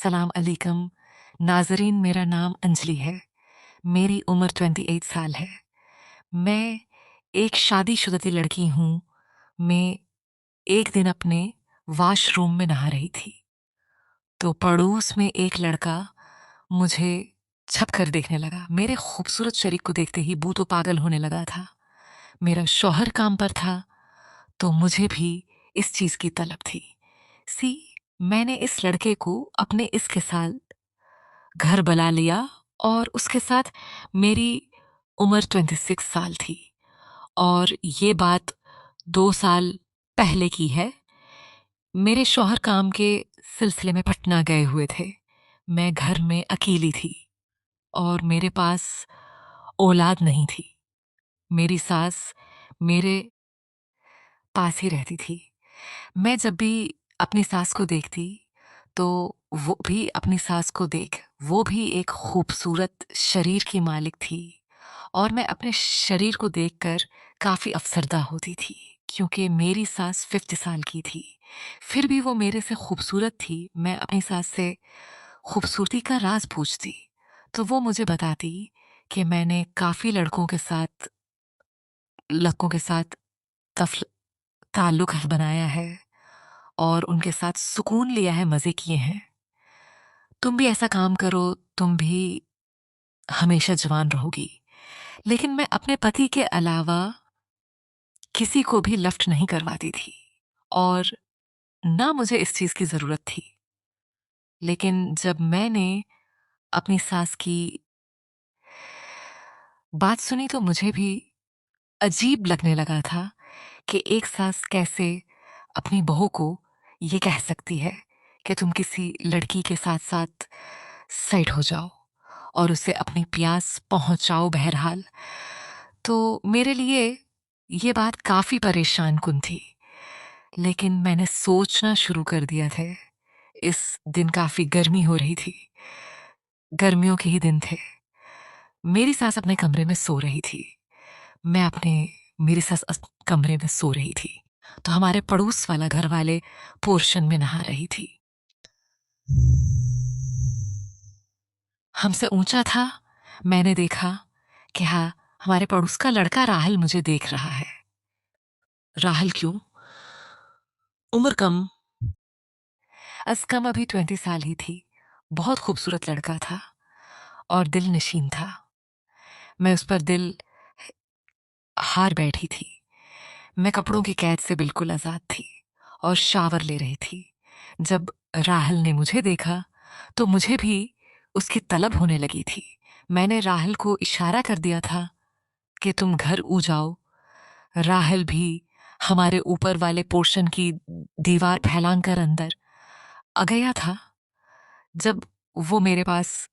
सलाम अलैकुम। नाज़रीन, मेरा नाम अंजलि है। मेरी उम्र 28 साल है। मैं एक शादीशुदा लड़की हूँ। मैं एक दिन अपने वॉशरूम में नहा रही थी, तो पड़ोस में एक लड़का मुझे छप कर देखने लगा। मेरे खूबसूरत शरीर को देखते ही वो तो पागल होने लगा था। मेरा शौहर काम पर था, तो मुझे भी इस चीज़ की तलब थी। सी मैंने इस लड़के को अपने इसके साथ घर बुला लिया, और उसके साथ मेरी उम्र 26 साल थी, और ये बात 2 साल पहले की है। मेरे शौहर काम के सिलसिले में पटना गए हुए थे। मैं घर में अकेली थी और मेरे पास औलाद नहीं थी। मेरी सास मेरे पास ही रहती थी। मैं जब भी अपनी सास को देखती, तो वो भी अपनी सास को देख, वो भी एक खूबसूरत शरीर की मालिक थी, और मैं अपने शरीर को देखकर काफ़ी अफसरदा होती थी, क्योंकि मेरी सास 50 साल की थी। फिर भी वो मेरे से खूबसूरत थी। मैं अपनी सास से खूबसूरती का राज पूछती, तो वो मुझे बताती कि मैंने काफ़ी लड़कों के साथ तफ ताल्लुक़ बनाया है और उनके साथ सुकून लिया है, मज़े किए हैं। तुम भी ऐसा काम करो, तुम भी हमेशा जवान रहोगी। लेकिन मैं अपने पति के अलावा किसी को भी लफ्ट नहीं करवाती थी, और ना मुझे इस चीज़ की ज़रूरत थी। लेकिन जब मैंने अपनी सास की बात सुनी, तो मुझे भी अजीब लगने लगा था कि एक सास कैसे अपनी बहू को ये कह सकती है कि तुम किसी लड़की के साथ साथ सेट हो जाओ और उसे अपनी प्यास पहुंचाओ। बहरहाल, तो मेरे लिए ये बात काफ़ी परेशान कुन थी। लेकिन मैंने सोचना शुरू कर दिया था। इस दिन काफ़ी गर्मी हो रही थी, गर्मियों के ही दिन थे। मेरी सास अपने कमरे में सो रही थी। मैं अपने मेरी सास कमरे में सो रही थी, तो हमारे पड़ोस वाला घर वाले पोर्शन में नहा रही थी। हमसे ऊंचा था। मैंने देखा कि हाँ, हमारे पड़ोस का लड़का राहुल मुझे देख रहा है। राहुल क्यों? उम्र कम, अज कम अभी 20 साल ही थी। बहुत खूबसूरत लड़का था और दिल नशीन था। मैं उस पर दिल हार बैठी थी। मैं कपड़ों की कैद से बिल्कुल आज़ाद थी और शावर ले रही थी। जब राहुल ने मुझे देखा, तो मुझे भी उसकी तलब होने लगी थी। मैंने राहुल को इशारा कर दिया था कि तुम घर ऊ जाओ। राहुल भी हमारे ऊपर वाले पोर्शन की दीवार फैलाकर अंदर आ गया था। जब वो मेरे पास,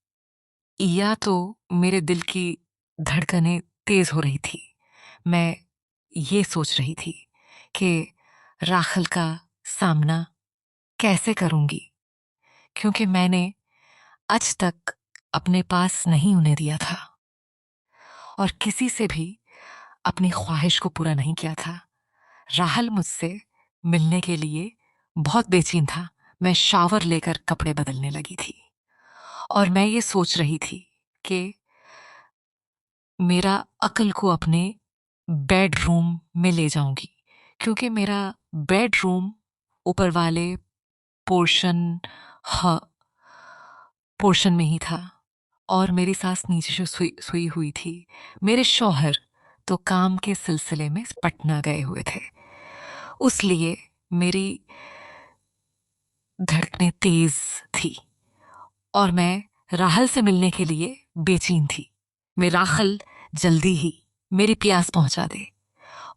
या तो मेरे दिल की धड़कनें तेज हो रही थी। मैं ये सोच रही थी कि राहुल का सामना कैसे करूंगी, क्योंकि मैंने आज तक अपने पास नहीं उन्हें दिया था और किसी से भी अपनी ख्वाहिश को पूरा नहीं किया था। राहुल मुझसे मिलने के लिए बहुत बेचैन था। मैं शावर लेकर कपड़े बदलने लगी थी और मैं ये सोच रही थी कि मेरा अक्ल को अपने बेडरूम में ले जाऊंगी, क्योंकि मेरा बेडरूम ऊपर वाले पोर्शन ह पोर्शन में ही था और मेरी सास नीचे से सोई हुई थी। मेरे शौहर तो काम के सिलसिले में पटना गए हुए थे, उसलिए मेरी धड़कनें तेज थी और मैं राहुल से मिलने के लिए बेचैन थी। मैं राहुल जल्दी ही मेरी प्यास पहुंचा दे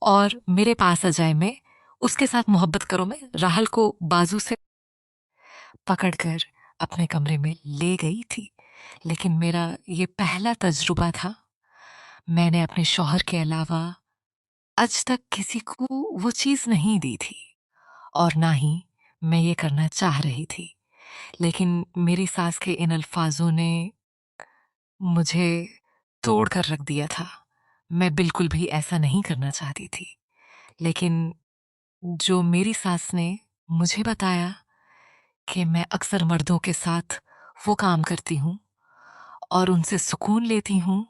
और मेरे पास आ जाए, मैं उसके साथ मोहब्बत करो। मैं राहुल को बाजू से पकड़कर अपने कमरे में ले गई थी। लेकिन मेरा ये पहला तजुर्बा था। मैंने अपने शौहर के अलावा आज तक किसी को वो चीज़ नहीं दी थी, और ना ही मैं ये करना चाह रही थी। लेकिन मेरी सास के इन अल्फाजों ने मुझे तोड़ कर रख दिया था। मैं बिल्कुल भी ऐसा नहीं करना चाहती थी। लेकिन जो मेरी सास ने मुझे बताया कि मैं अक्सर मर्दों के साथ वो काम करती हूँ और उनसे सुकून लेती हूँ।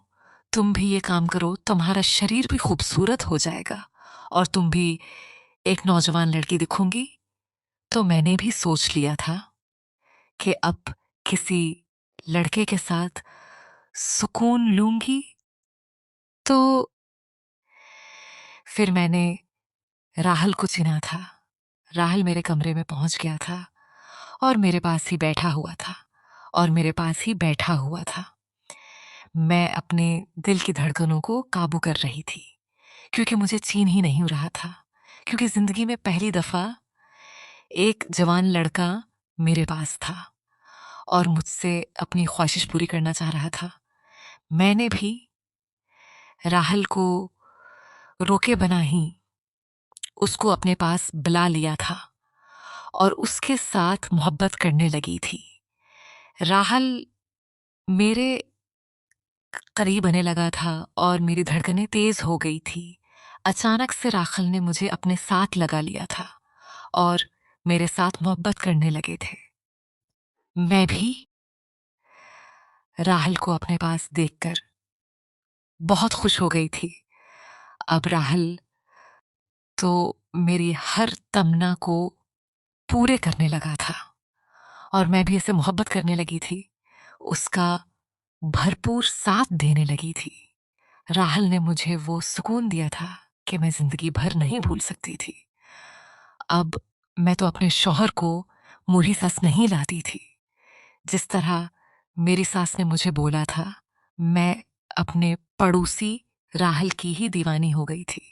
तुम भी ये काम करो, तुम्हारा शरीर भी खूबसूरत हो जाएगा और तुम भी एक नौजवान लड़की दिखोगी। तो मैंने भी सोच लिया था कि अब किसी लड़के के साथ सुकून लूंगी। तो फिर मैंने राहल को चिना था। राहल मेरे कमरे में पहुंच गया था और मेरे पास ही बैठा हुआ था और मेरे पास ही बैठा हुआ था। मैं अपने दिल की धड़कनों को काबू कर रही थी क्योंकि मुझे चीन ही नहीं रहा था, क्योंकि जिंदगी में पहली दफा एक जवान लड़का मेरे पास था और मुझसे अपनी ख्वाहिश पूरी करना चाह रहा था। मैंने भी राहल को रोके बना ही उसको अपने पास बुला लिया था और उसके साथ मोहब्बत करने लगी थी। राहल मेरे करीब आने लगा था और मेरी धड़कनें तेज हो गई थी। अचानक से राहल ने मुझे अपने साथ लगा लिया था और मेरे साथ मोहब्बत करने लगे थे। मैं भी राहल को अपने पास देखकर बहुत खुश हो गई थी। अब राहल तो मेरी हर तमन्ना को पूरे करने लगा था और मैं भी इसे मोहब्बत करने लगी थी, उसका भरपूर साथ देने लगी थी। राहल ने मुझे वो सुकून दिया था कि मैं जिंदगी भर नहीं भूल सकती थी। अब मैं तो अपने शौहर को मुरी सास नहीं लाती थी। जिस तरह मेरी सास ने मुझे बोला था, मैं अपने पड़ोसी राहल की ही दीवानी हो गई थी।